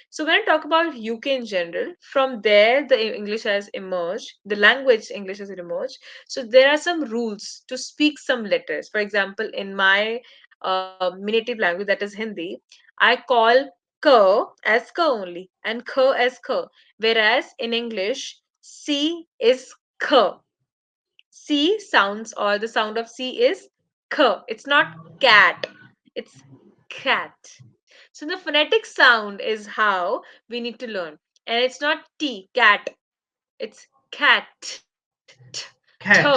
So when I talk about UK in general, from there the English has emerged, the language English has emerged. So there are some rules to speak some letters. For example, in my native language, that is Hindi, I call k as k only and k as k, whereas in English c is k. C sounds or the sound of C is k. It's not cat. It's cat. So the phonetic sound is how we need to learn. And it's not T, cat. It's cat. T. Cat,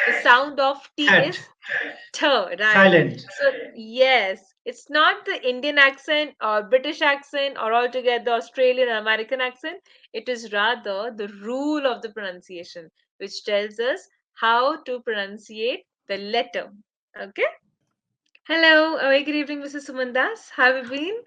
The sound of T is cat, T, right. silent. So yes, it's not the Indian accent or British accent or altogether Australian or American accent. It is rather the rule of the pronunciation, which tells us how to pronunciate the letter. Okay. Hello, a very good evening, Mrs. Sumandas. How have you been?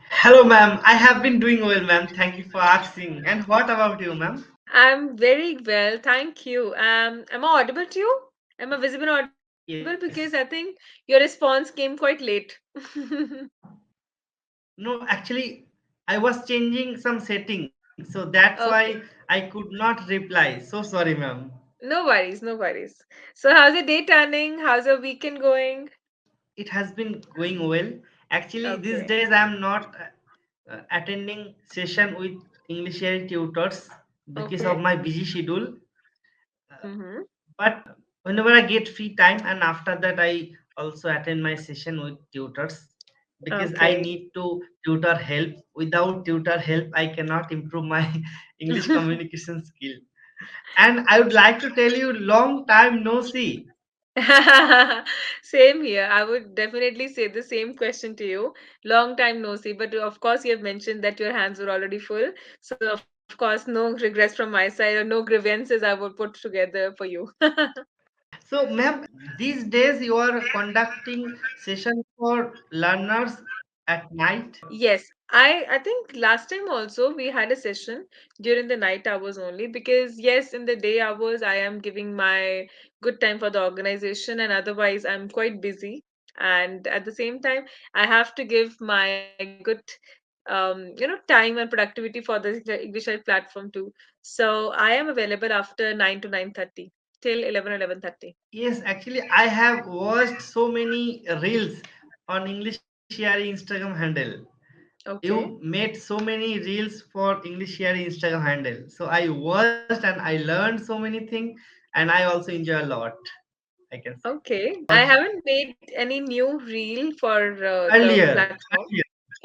Hello, ma'am. I have been doing well, ma'am. Thank you for asking. And what about you, ma'am? I'm very well, thank you. Am I audible to you? Am I visible and audible? Because I Yes. think your response came quite late. No, actually, I was changing some settings, so that's why Okay. I could not reply. So sorry, ma'am. No worries, no worries. So, how's your day turning? How's your weekend going? It has been going well. Actually, these Okay. days I'm not attending session with English tutors because Okay. of my busy schedule. Mm-hmm. But whenever I get free time, and after that I also attend my session with tutors because I Okay. need to tutor help. Without tutor help, I cannot improve my English communication skill. And I would like to tell you, long time no see. Same here. I would definitely say the same question to you. Long time no see, but of course, you have mentioned that your hands were already full. So, of course, no regrets from my side or no grievances I would put together for you. So, ma'am, these days you are conducting session for learners at night. Yes, I think last time also we had a session during the night hours only because yes, in the day hours I am giving my good time for the organization and otherwise I'm quite busy. And at the same time, I have to give my good time and productivity for the EnglishYaari platform too. So I am available after 9 to 9:30 till 11:30. Yes, actually, I have watched so many reels on English Yaari Instagram handle. You Okay. made so many reels for English Yaari Instagram handle. So I watched and I learned so many things, and I also enjoy a lot. I can say Okay. because I haven't made any new reel for the earlier, platform.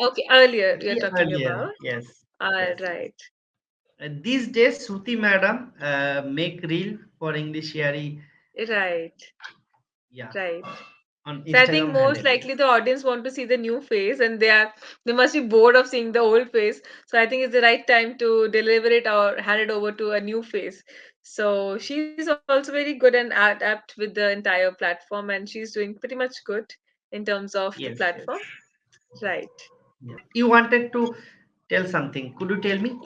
Okay, earlier you're actually talking earlier, about. yes, All yes, yes. right. These days, Shruti madam make reel for English Yaari, Right. yeah, Right. on So I think Instagram most handle. likely the audience want to see the new face and they must be bored of seeing the old face. So I think it's the right time to deliver it or hand it over to a new face. So she's also very good and apt with the entire platform and she's doing pretty much good in terms of the Yes, platform. yes. Right. Yeah. You wanted to tell something. Could you tell me?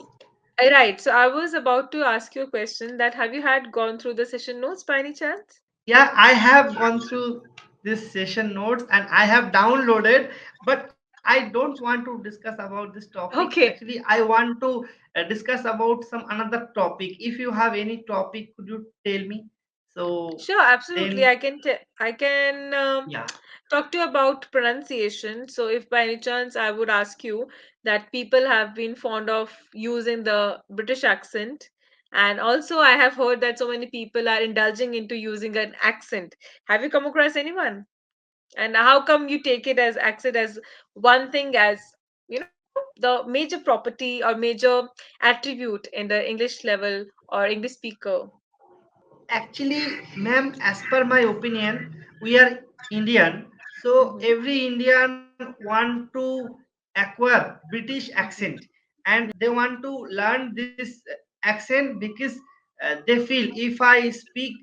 Right. So I was about to ask you a question that have you had gone through the session notes by any chance? Yeah, I have gone through this session notes and I have downloaded, but I don't want to discuss about this topic. Actually, Okay. I want to discuss about some another topic. If you have any topic, could you tell me? So Sure, absolutely. then, I can yeah. talk to you about pronunciation. So if by any chance I would ask you that people have been fond of using the British accent, and also I have heard that so many people are indulging into using an accent. Have you come across anyone? And how come you take it as accent as one thing as the major property or major attribute in the English level or English speaker? Actually, ma'am, as per my opinion, we are Indian, so Hmm. every Indian want to acquire British accent, Hmm. and they want to learn this accent because they feel if I speak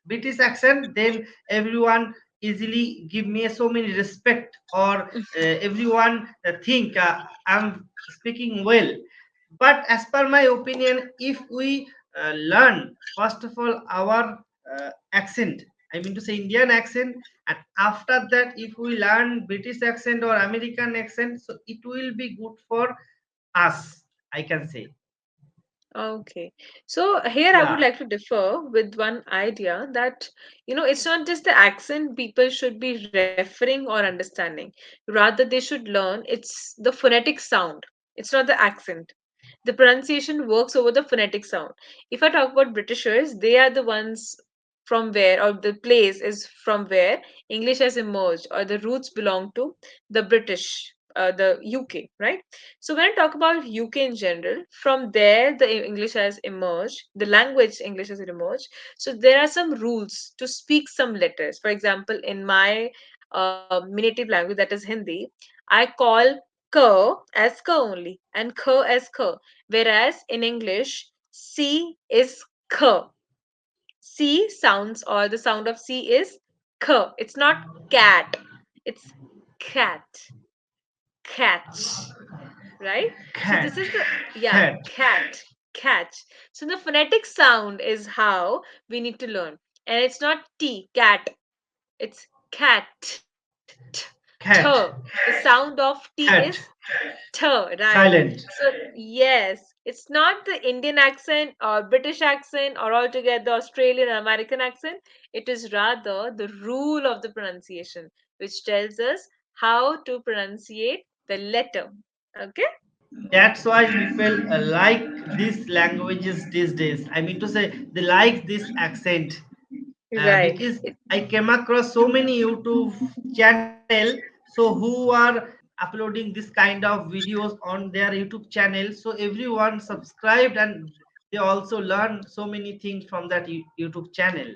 British accent, then everyone easily give me so many respect, or everyone think I'm speaking well. But as per my opinion, if we learn first of all our accent, I mean to say Indian accent, and after that, if we learn British accent or American accent, so it will be good for us. I can say, Okay. So here I would yeah, like to differ with one idea that, it's not just the accent people should be referring or understanding. Rather, they should learn it's the phonetic sound. It's not the accent. The pronunciation works over the phonetic sound. If I talk about Britishers, they are the ones from where, or the place is from where English has emerged, or the roots belong to the British, the UK, right? So when I talk about UK in general, from there the English has emerged, the language English has emerged. So there are some rules to speak some letters. For example, in my native language, that is Hindi, I call k as k only and k as k, whereas in English c is k. C sounds, or the sound of C is k. It's not cat. It's cat. Catch. Right? So cat, this is the, yeah, cat, cat. Catch. So the phonetic sound is how we need to learn. And it's not T, cat. It's cat. T. cat, The sound of T is cat, T, right? silent. So, yes, it's not the Indian accent or British accent or altogether Australian or American accent. It is rather the rule of the pronunciation, which tells us how to pronunciate the letter. Okay? That's why people like these languages these days. I mean to say they like this accent, Right. because I came across so many YouTube channel so who are uploading this kind of videos on their YouTube channel. So everyone subscribed and they also learn so many things from that YouTube channel.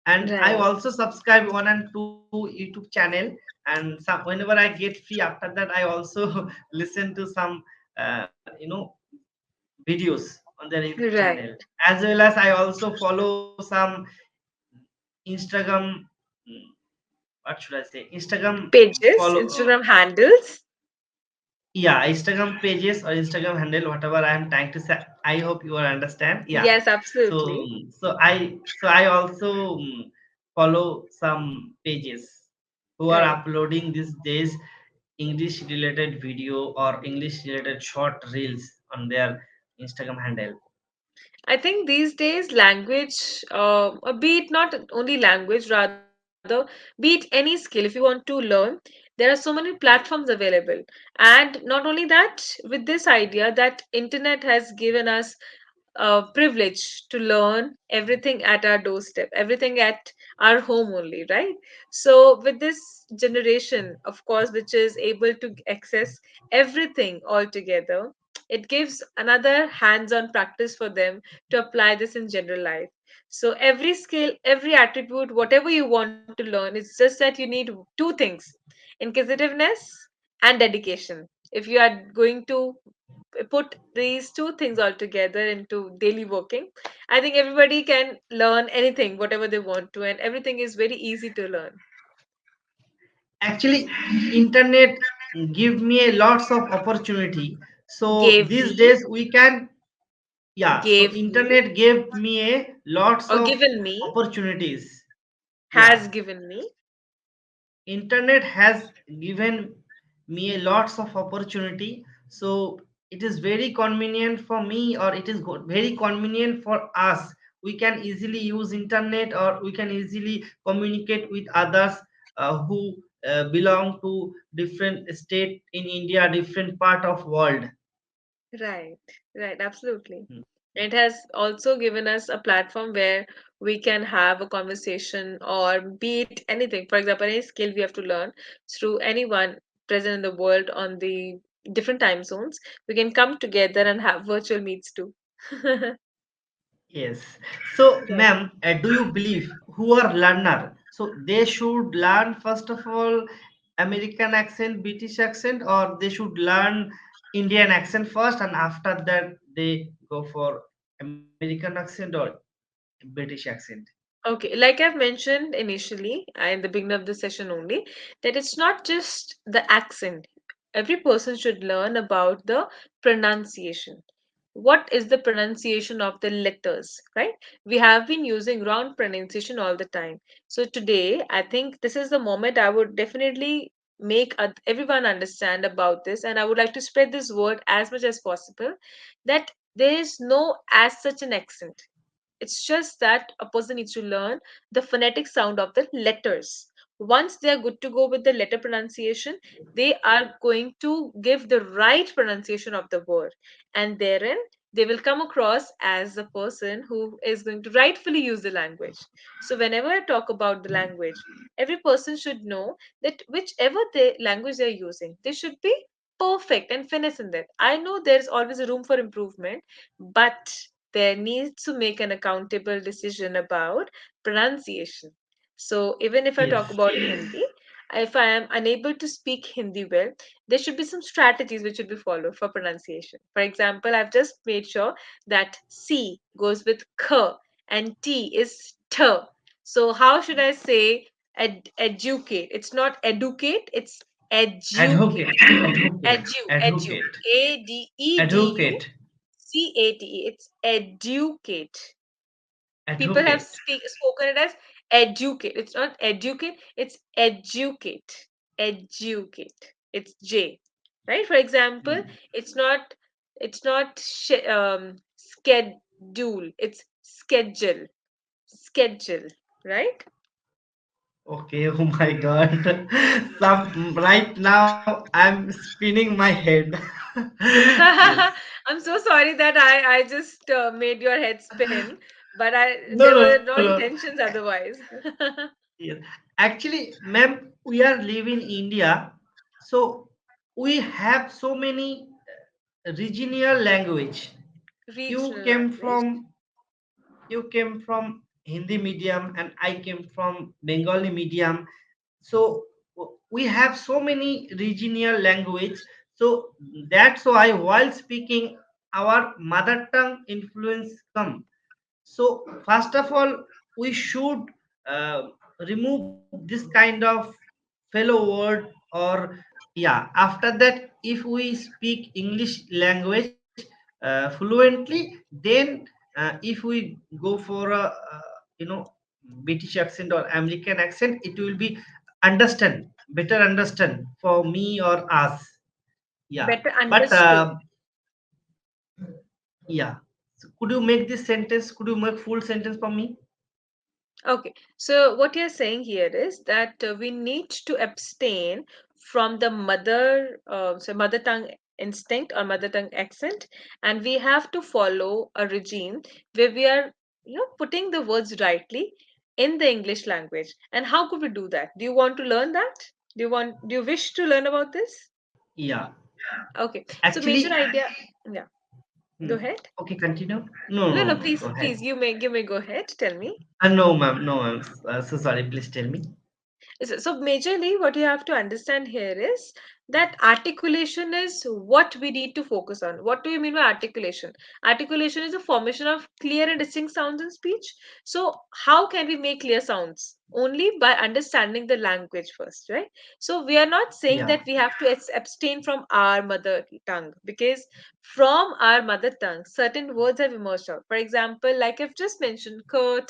And I Right. also subscribe one and two YouTube channel, and some whenever I get free after that I also listen to some videos on their YouTube channel, Right. as well as I also follow some Instagram, mm, what should I say? Instagram Pages, follow, Instagram handles. yeah, Instagram pages or Instagram handle, whatever I am trying to say. I hope you will understand. Yeah. Yes, So absolutely. I also follow some pages who are Right. uploading these days English related video or English related short reels on their Instagram handle. I think these days language, be it not only language, rather be it any skill, if you want to learn, there are so many platforms available. And not only that, with this idea that internet has given us privilege to learn everything at our doorstep, everything at our home only, right? So, with this generation, of course, which is able to access everything all together, it gives another hands on practice for them to apply this in general life. So, every skill, every attribute, whatever you want to learn, it's just that you need two things: inquisitiveness and dedication. If you are going to put these two things all together into daily working, I think everybody can learn anything, whatever they want to, and everything is very easy to learn. Actually, internet give me a lots of opportunity. So Gave these me, days we can, yeah. So gave me, internet gave me a lots or of given me, opportunities. Yeah, has given me. internet has given me a lots of opportunity. So it is very convenient for me, or it is very convenient for us. We can easily use internet, or we can easily communicate with others who belong to different state in India, different part of world. Right, right, absolutely. It has also given us a platform where we can have a conversation or be it anything. For example, any skill we have to learn through anyone present in the world on the different time zones. We can come together and have virtual meets too. Yes. So, Right. ma'am, do you believe who are learner? So they should learn first of all American accent, British accent, or they should learn Indian accent first, and after that they go for American accent or British accent. Okay, like I've mentioned initially in the beginning of the session only, that it's not just the accent. Every person should learn about the pronunciation. what is the pronunciation of the letters, right? We have been using wrong pronunciation all the time. So today, I think this is the moment I would definitely make everyone understand about this, and I would like to spread this word as much as possible, that there is no as such an accent. It's just that a person needs to learn the phonetic sound of the letters. Once they are good to go with the letter pronunciation, they are going to give the right pronunciation of the word. And therein, they will come across as the person who is going to rightfully use the language. So, whenever I talk about the language, every person should know that whichever the language they're using, they should be perfect and finesse in that. I know there's always a room for improvement, but there needs to make an accountable decision about pronunciation. So even if I talk Yes. about Hindi, if I am unable to speak Hindi well, there should be some strategies which should be followed for pronunciation. For example, I've just made sure that C goes with K and T is T. So how should I say educate? It's not educate, it's educate. Advocate. Edu. Advocate. ADEDU Advocate. CATE. It's educate. People have Advocate. spoken it as educate. It's not educate, it's educate. Educate. It's J. Right? For example, Mm. it's not schedule. It's schedule. Schedule. Right? Okay, oh my God. Right now I'm spinning my head. Yes. I'm so sorry that I just made your head spin, but No, there no, were no. no intentions otherwise. Yes. Actually, ma'am, we are living in India, so we have so many regional language. You Regional came language. from you came from Hindi medium and I came from Bengali medium. So we have so many regional language. So that's why while speaking, our mother tongue influence come. So first of all, we should uh, remove this kind of fellow word, or yeah, after that, if we speak English language fluently, then if we go for a you know British accent or American accent, it will be understand better understand for me or us. Yeah, Better but understood. yeah. So could you make this sentence? Could you make full sentence for me? Okay, so what you're saying here is that we need to abstain from the mother tongue instinct or mother tongue accent, and we have to follow a regime where we are, putting the words rightly in the English language. And how could we do that? Do you want to learn that? Do you wish to learn about this? Yeah. Okay, so major Actually, idea, yeah, go hmm. ahead. Okay, continue. No, No, no, no, no. please, Go ahead. please, you may go ahead. Tell me. No, ma'am. No, ma'am. So sorry. Please tell me. So majorly, what you have to understand here is that articulation is what we need to focus on. What do you mean by articulation? Articulation is a formation of clear and distinct sounds in speech. So how can we make clear sounds? Only by understanding the language first, right? So we are not saying Yeah. that we have to abstain from our mother tongue, because from our mother tongue, certain words have emerged out. For example, like I've just mentioned, k,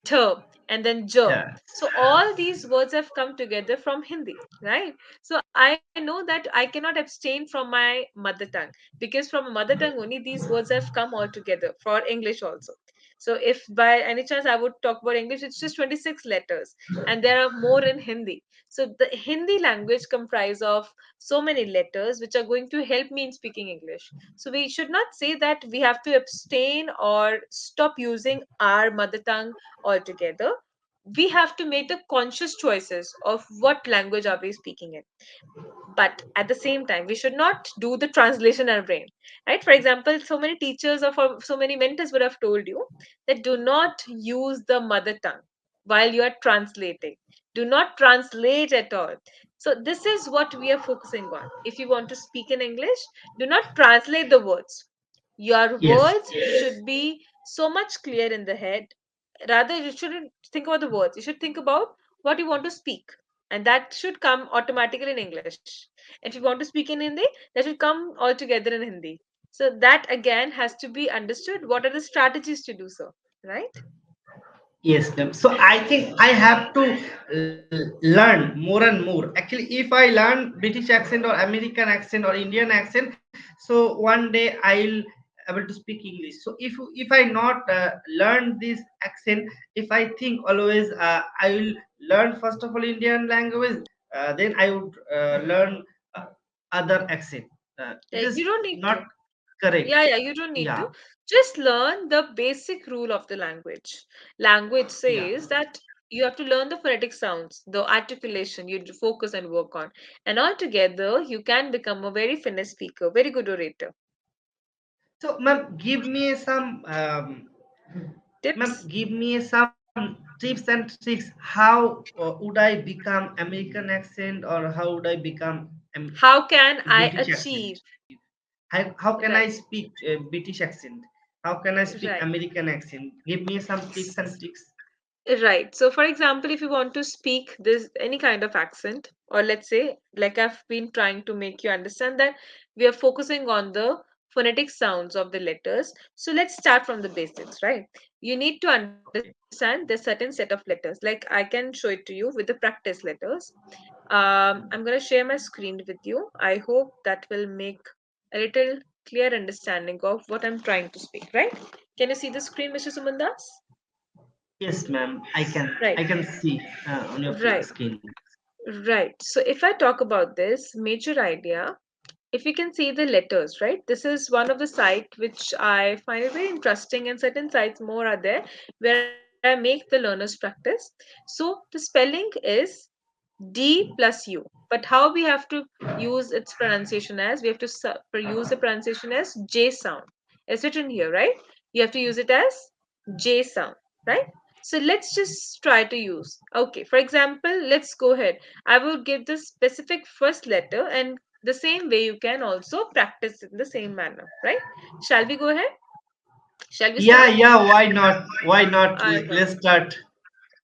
th, and then j. Yeah. So all these words have come together from Hindi, right? So I know that I cannot abstain from my mother tongue, because from a mother tongue only these words have come all together for English also. So if by any chance I would talk about English, it's just 26 letters, and there are more in Hindi. So the Hindi language comprise of so many letters which are going to help me in speaking English. So we should not say that we have to abstain or stop using our mother tongue altogether. We have to make the conscious choices of what language are we speaking in, but at the same time we should not do the translation in our brain, right? For example, so many teachers or so many mentors would have told you that do not use the mother tongue while you are translating. Do not translate at all. So this is what we are focusing on. If you want to speak in English, do not translate the words. Your Yes. words should be so much clear in the head. Rather, you shouldn't think about the words, you should think about what you want to speak, and that should come automatically in English. And if you want to speak in Hindi, that should come all together in Hindi. So that again has to be understood. What are the strategies to do so, right? Yes, ma'am. So I think I have to learn more and more. Actually, if I learn British accent or American accent or Indian accent, so one day I'll able to speak English. So if I not learn this accent, if I think always I will learn first of all Indian language, then I would learn uh, other accent. It is You don't need not to. correct. Yeah, you don't need Yeah, to. Just learn the basic rule of the language. Language yeah. says that you have to learn the phonetic sounds, the articulation you focus and work on. And altogether, you can become a very finesse speaker, very good orator. So, ma'am, give me some, Tips? tips and tricks. How would I become American accent, or how would I become How can I British accent? achieve? How can I Right, speak British accent? How can I speak right. American accent? Give me some tips and tricks. Right. So, for example, if you want to speak this any kind of accent, or let's say, like I've been trying to make you understand that we are focusing on the phonetic sounds of the letters. So let's start from the basics, right? You need to understand there's certain set of letters. Like I can show it to you with the practice letters. I'm gonna share my screen with you. I hope that will make a little clear understanding of what I'm trying to speak, right? Can you see the screen, Mr. Sumandas? Yes, ma'am. Right. I can see on your Right. screen. Right. So if I talk about this major idea, if you can see the letters, right? This is one of the site which I find it very interesting, and certain sites more are there where I make the learners practice. So the spelling is D plus U. But how we have to use its pronunciation as, we have to use the pronunciation as J sound. It's written here, right? You have to use it as J sound, right? So let's just try to use. Okay, for example, let's go ahead. I will give the specific first letter, and the same way you can also practice in the same manner, right? Shall we go ahead? Shall we Yeah, start? yeah. Why not? Why not? All right. Let's start.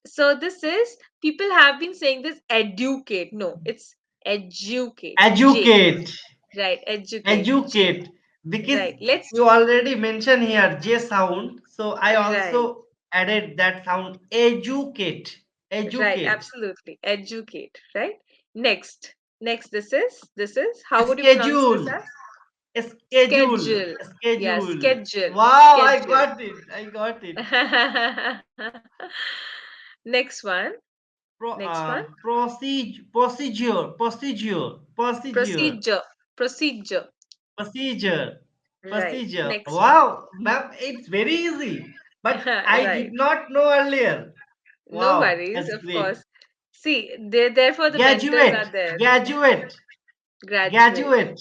So this is, people have been saying this educate. No, it's educate. J. Educate. Right, educate. J. Educate, because Right. Let's you already mentioned here J sound, so I right. also added that sound. Educate, Right, educate. absolutely. Educate, right? Next. Next, this is how would you pronounce this Schedule, as? schedule, Schedule. Yeah, schedule. schedule. Wow, I Schedule. got it, I got it. Next one. Next one. Procedure, Procedure. Procedure. procedure, Right. procedure. Next one. Wow, ma'am, it's very easy, but I Right. did not know earlier. No Wow, worries, that's of great. course. See, therefore the mentors are Graduate, there. graduate, Graduate. graduate.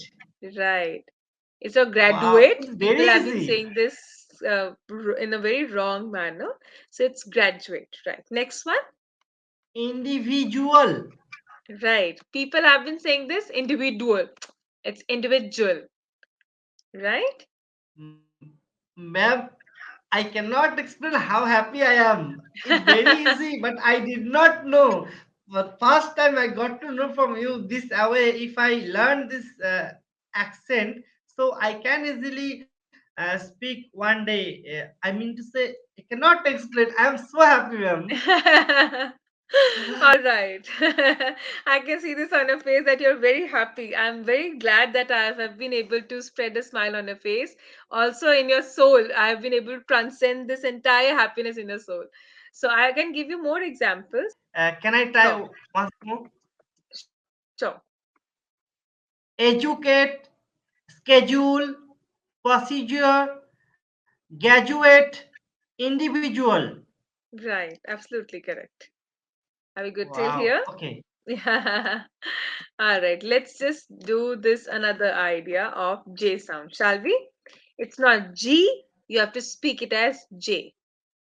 Right. It's a Wow, graduate. it's very People have been easy. saying this in a very wrong manner. So it's graduate. Right. Next one. Individual. Right. People have been saying this individual. It's individual. Right. Ma'am, I cannot explain how happy I am. It's very easy, but I did not know. But first time I got to know from you this way. If I learn this accent, so I can easily speak one day. I mean to say, I cannot explain. I am so happy, ma'am. All right. I can see this on your face that you're very happy. I'm very glad that I have been able to spread a smile on your face. Also, in your soul, I have been able to transcend this entire happiness in your soul. So, I can give you more examples. Can I Sure, try once more? sure. Educate, schedule, procedure, graduate, individual. Right. Absolutely correct. Are we good till Wow. here? Okay. Yeah. All right. Let's just do this another idea of J sound, shall we? It's not G. You have to speak it as J.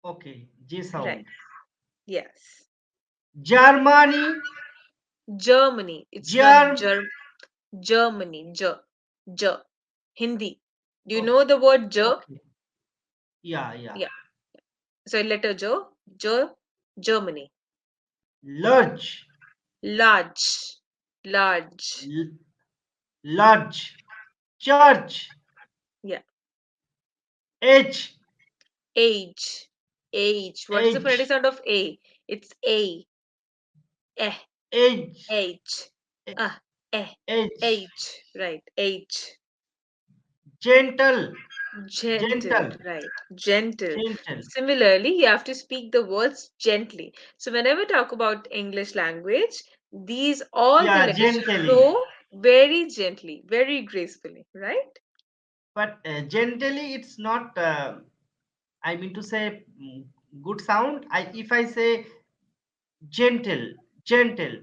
Okay. J Right. sound. Yes. Germany. Germany. It's not Germ. Germany. J. Hindi. Do you Okay. know the word J? Okay. Yeah. Yeah. Yeah. So letter J. J. Germany. Large. Large. Large. L- large. Church. Yeah. H, Age. Age. What is the phonetic H, sound of A? It's A. Eh. H, H. Ah. Eh. H. H. Right. H. Gentle, Gentle. gentle, Right. Gentle. gentle. Similarly, you have to speak the words gently. So whenever we talk about English language, these all the Yeah, letters should gently. flow very gently, very gracefully. Right? But gently, it's not. I mean to say good sound. If I say gentle, gentle,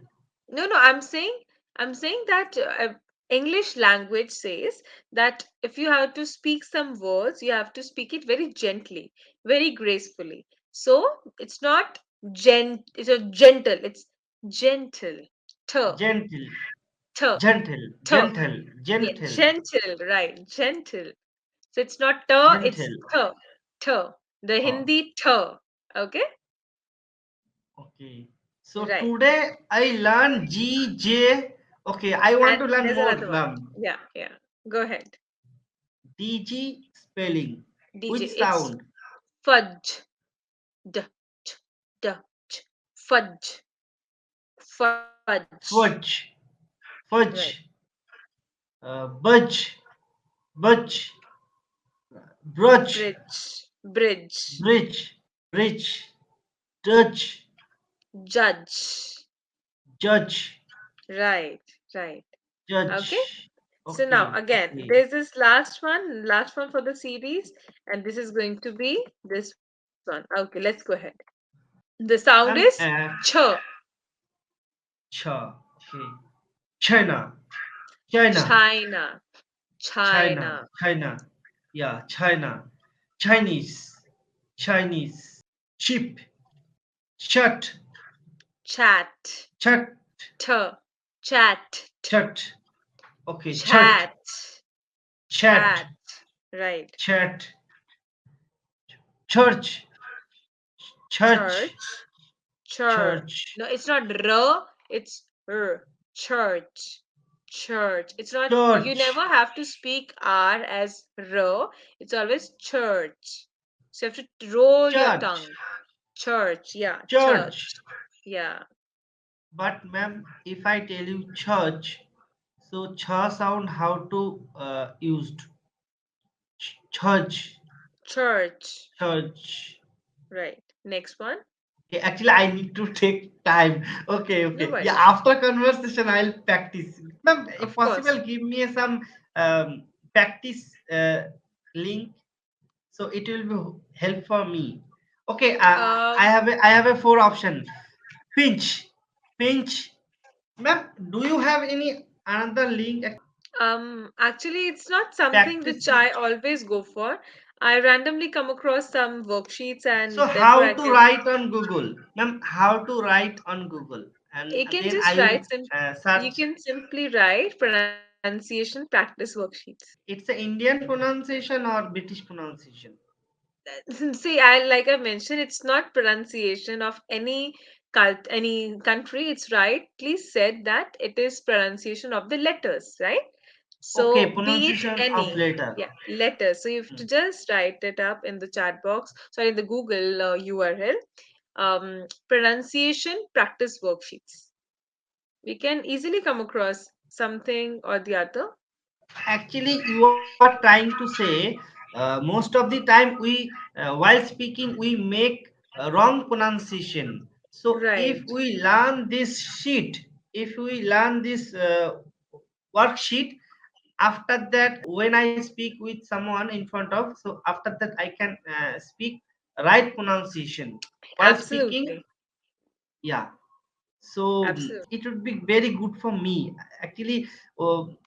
No, I'm saying that English language says that if you have to speak some words, you have to speak it very gently, very gracefully. So it's not it's a gentle, it's gentle. T, gentle, t, gentle, t. gentle, Yeah, gentle, gentle, right, gentle. So it's not t, it's gentle. t, t. The Oh, Hindi t. Okay, okay. So right. today I learned G J. Okay, I want And to learn there's more. another one. Yeah, yeah. Go ahead. DG spelling. DJ, Which it's sound? fudge. D, ch, d, ch, fudge, fudge. Fudge, Right. fudge, budge, budge, brudge, Bridge, bridge, bridge, bridge, judge, judge. judge, Right, right. Okay. judge. So now Okay, again, okay. there's this last one for the series, and this is going to be this one. Okay, let's go ahead. The sound is Ma'am, ch, cha, okay. China, China, China, China, China, China. Yeah, China. Chinese, Chinese. Chip, shut, chat, chat, t, chat, chat. Okay, chat, chat, chat, chat. Right. chat. Church, church, Church, church. church, No, it's not r, it's r. Church, church. It's not, you never church, have to speak r as r. It's always church. So you have to roll your church, tongue. Church, yeah, church. church. Yeah. But ma'am, if I tell you church, so cha sound how to used church, Church. church. Right. Next one. Okay, actually, I need to take time. Okay, No okay. Yeah, worries. after conversation, I'll practice. Ma'am, if Of course. possible, give me some practice link, so it will be help for me. Okay, Um, I have a four option. Pinch, pinch. Ma'am, do you have any another link? actually, it's not something Practice which I link. always go for. I randomly come across some worksheets So and therefore I how to can. write on Google, ma'am? How to write on Google, and You can then just I will write you search. can simply write pronunciation practice worksheets. It's an Indian pronunciation or British pronunciation. See, I like I mentioned, it's not pronunciation of any any country. It's rightly said that it is pronunciation of the letters, right? Okay, So be it pronunciation of any, letter. yeah, letters. So you have Hmm. to just write it up in the chat box, sorry, in the Google URL. Pronunciation practice worksheets. We can easily come across something or the other. Actually, you are trying to say most of the time while speaking, we make wrong pronunciation. So if Right. we learn this sheet, if we learn this worksheet, after that, when I speak with someone in front of, so after that I can speak right pronunciation while speaking. Absolutely. Yeah, so Absolutely. it would be very good for me. Actually,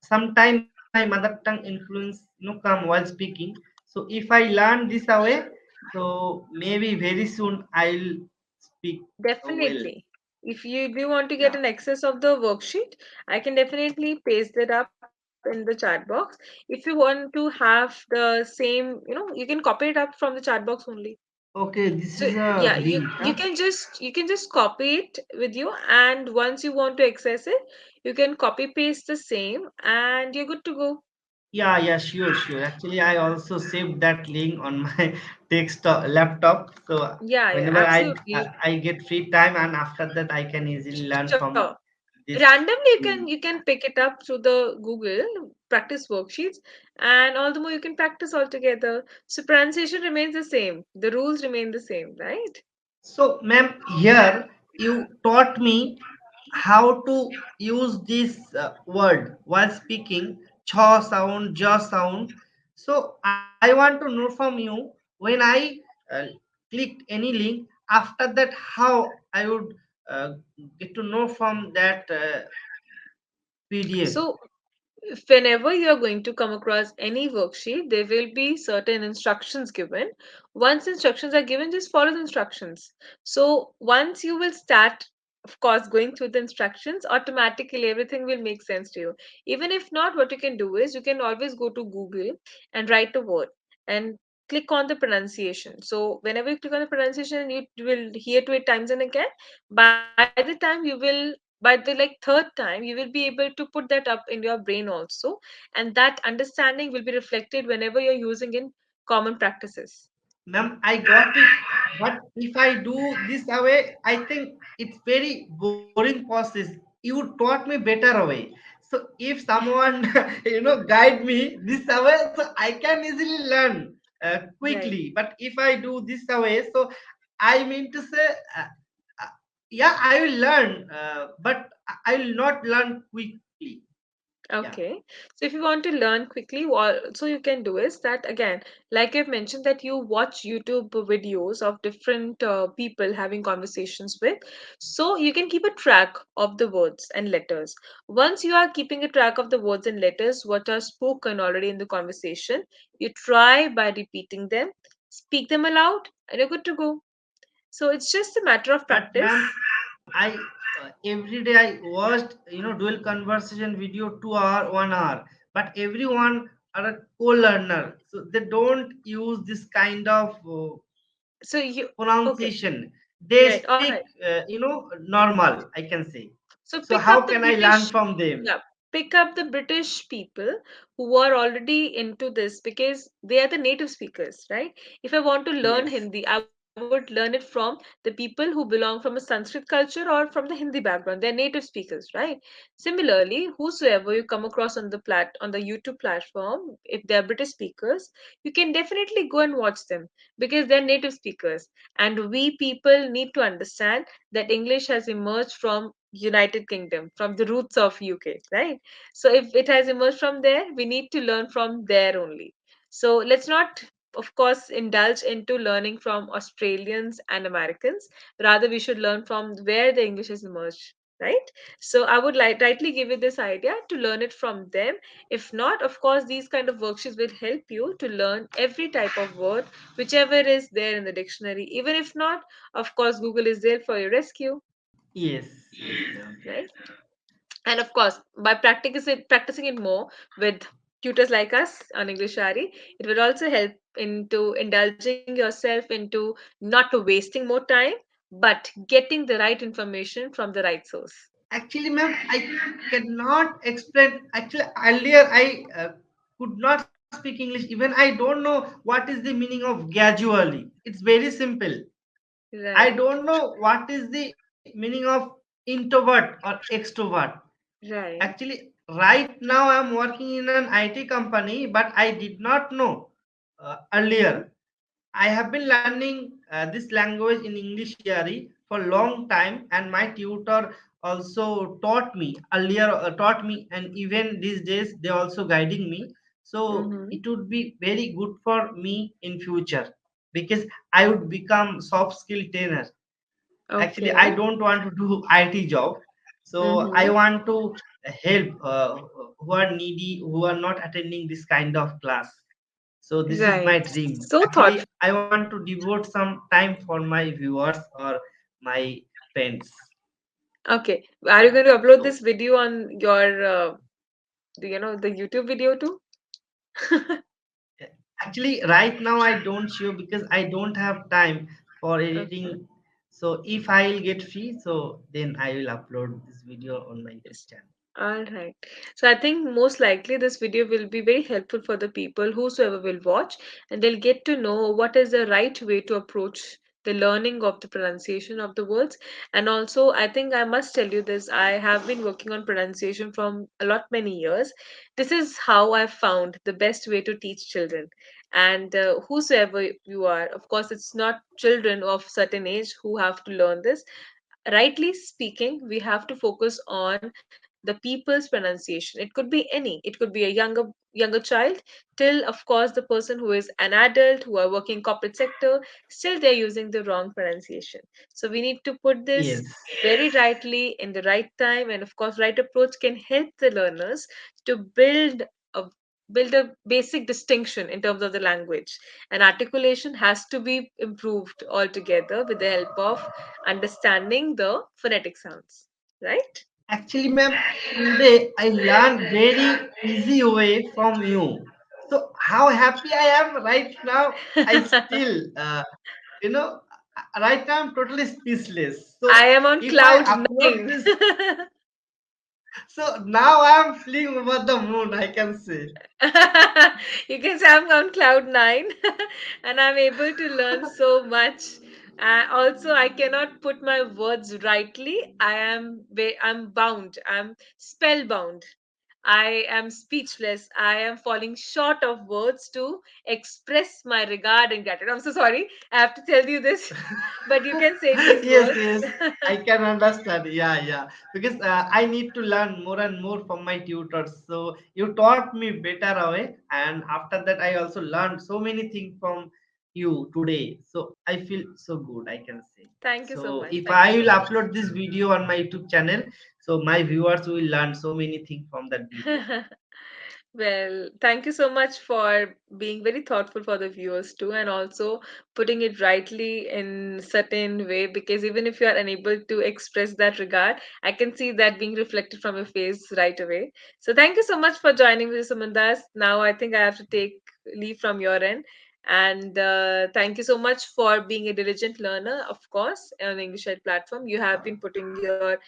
sometime my mother tongue influence come while speaking. So if I learn this away, so maybe very soon I'll speak well. Definitely. If you do want to Yeah. get an access of the worksheet, I can definitely paste it up in the chat box. If you want to have the same, you can copy it up from the chat box only. Okay, this So is yeah, a link, you huh? can just copy it with you, and once you want to access it, you can copy paste the same, and you're good to go. Yeah, yeah, sure, sure. Actually, I also saved that link on my desktop laptop. So Yeah, yeah, whenever I, absolutely. I get free time, and after that, I can easily learn Sure. from this Randomly link. you can pick it up through the Google practice worksheets, and all the more you can practice all together. So pronunciation remains the same. The rules remain the same, right? So, ma'am, here you taught me how to use this word while speaking, cha sound, ja sound. So, I want to know from you when I uh, clicked any link, after that, how I would uh, get to know from that PDF. So whenever you are going to come across any worksheet, there will be certain instructions given. Once instructions are given, just follow the instructions. So once you will start, of course, going through the instructions, automatically everything will make sense to you. Even if not, what you can do is you can always go to Google and write a word and click on the pronunciation. So whenever you click on the pronunciation, you will hear to it times and again. By the time you will, by the like third time, you will be able to put that up in your brain also, and that understanding will be reflected whenever you're using in common practices. Ma'am, I got it. But if I do this away, I think it's very boring process. You taught me better away. So if someone guide me this away, so I can easily learn Right. quickly. But if I do this away, so I mean to say, uh, yeah, I will learn, but I will not learn quickly. Yeah. Okay. So if you want to learn quickly, what so you can do is that again, like I've mentioned, that you watch YouTube videos of different people having conversations with. So you can keep a track of the words and letters. Once you are keeping a track of the words and letters, what are spoken already in the conversation, you try by repeating them, speak them aloud, and you're good to go. So it's just a matter of But ma'am, practice. I every day I watched dual conversation video 2 hour 1 hour, but everyone are a co-learner, so they don't use this kind of So you okay, pronunciation. They right, all speak right. normal, I can say. So So pick how up the can I learn British, from them? yeah, pick up the British people who are already into this because they are the native speakers, right? If I want to learn Yes. Hindi, I would learn it from the people who belong from a Sanskrit culture or from the Hindi background. They're native speakers, right? Similarly, whosoever you come across on on the YouTube platform, if they're British speakers, you can definitely go and watch them because they're native speakers. And we people need to understand that English has emerged from United Kingdom, from the roots of UK, right? So if it has emerged from there, we need to learn from there only. So let's not, of course, indulge into learning from Australians and Americans. Rather, we should learn from where the English has emerged, right? So I would like rightly give you this idea to learn it from them. If not, of course, these kind of worksheets will help you to learn every type of word, whichever is there in the dictionary. Even if not, of course, Google is there for your rescue, Yes, yes, ma'am. right? And of course, by practicing it more with tutors like us on EnglishYaari, it will also help into indulging yourself into not wasting more time, but getting the right information from the right source. Actually, ma'am, I cannot explain. Actually, earlier I could not speak English. Even I don't know what is the meaning of gradually. It's very simple. I Right, don't know what is the meaning of introvert or extrovert. right. Actually, right now I'm working in an IT company, but I did not know Mm-hmm. earlier. I have been learning this language in English Yari for a long time, and my tutor also taught me earlier, taught me, and even these days they also guiding me. So Mm-hmm. it would be very good for me in future because I would become soft skill trainer. Actually, I Okay. don't want to do IT job, so I Mm-hmm. want to help who are needy, who are not attending this kind of class. So this is Right. my dream. So Actually, thoughtful. I want to devote some time for my viewers or my friends. Okay. Are you Yeah. going to upload So this video on your, the YouTube video too? uh, actually, right now I don't show because I don't have time for Okay. editing. So if I'll get free, so then I will upload this video on my YouTube channel. All right. So I think most likely this video will be very helpful for the people whosoever will watch, and they'll get to know what is the right way to approach the learning of the pronunciation of the words. And also, I think I must tell you this, I have been working on pronunciation from a lot many years. This is how I found the best way to teach children. And whosoever you are, of course, it's not children of certain age who have to learn this. Rightly speaking, we have to focus on the people's pronunciation. It could be any, it could be a younger child, till of course the person who is an adult, who are working corporate sector, still they're using the wrong pronunciation. So we need to put this Yes. very rightly in the right time, and of course right approach can help the learners to a build a basic distinction in terms of the language, and articulation has to be improved altogether with the help of understanding the phonetic sounds, right? Actually, ma'am, today I learned very easy way from you. So how happy I am right now. I still, you know, right now I'm totally speechless. I So am on if I cloud upload 9. this, so now I'm flying over the moon, I can say. You can say I'm on cloud 9 and I'm able to learn so much. Also, I cannot put my words rightly. I'm bound. I'm spellbound. I am speechless. I am falling short of words to express my regard and gratitude. I'm so sorry. I have to tell you this, but you can say these Yes, words. yes, I can understand. Yeah, yeah. Because I need to learn more and more from my tutors. So you taught me better way, and after that, I also learned so many things from you today. So I feel so good, I can say. Thank you so So much. if Thank you I so will much. upload this video on my YouTube channel, so my viewers will learn so many things from that video. Well, thank you so much for being very thoughtful for the viewers too, and also putting it rightly in certain way. Because even if you are unable to express that regard, I can see that being reflected from your face right away. So thank you so much for joining me, Sumandas. Now I think I have to take leave from your end. And thank you so much for being a diligent learner, of course, on English Ed platform. You have been putting your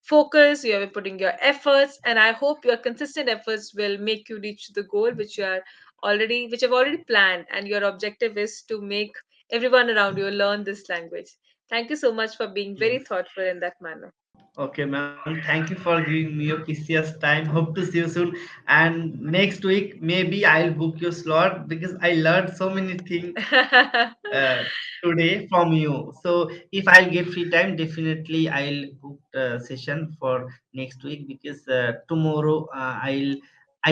focus, you have been putting your efforts, and I hope your consistent efforts will make you reach the goal which you've already planned, and your objective is to make everyone around you learn this language. Thank you so much for being very Yes. thoughtful in that manner. Okay, ma'am. Thank you for giving me your precious time. Hope to see you soon. And next week, maybe I'll book your slot because I learned so many things uh, today from you. So if I'll get free time, definitely I'll book a session for next week because tomorrow I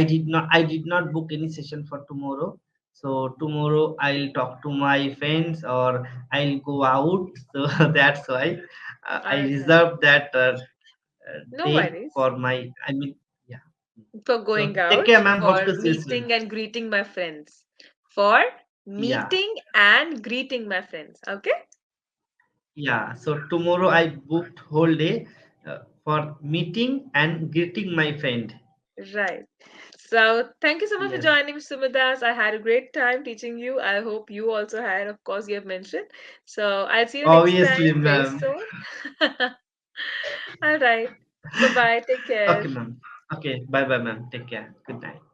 did not book any session for tomorrow. So tomorrow I'll talk to my friends or I'll go out. So that's why I All right. reserve that No day worries. for my. I mean, yeah. For So going take out, care, ma'am. Hope for to see you soon. meeting and greeting my friends. For Yeah. meeting and greeting my friends. Okay? Yeah, so tomorrow I booked whole day for meeting and greeting my friend. Right. So thank you so much for Yes, joining me, Sumidas. I had a great time teaching you. I hope you also had, of course, you have mentioned. So I'll see you next obviously, time very ma'am. soon. All right. Bye bye. Take care. Okay, ma'am. Okay, bye bye, ma'am. Take care. Good night.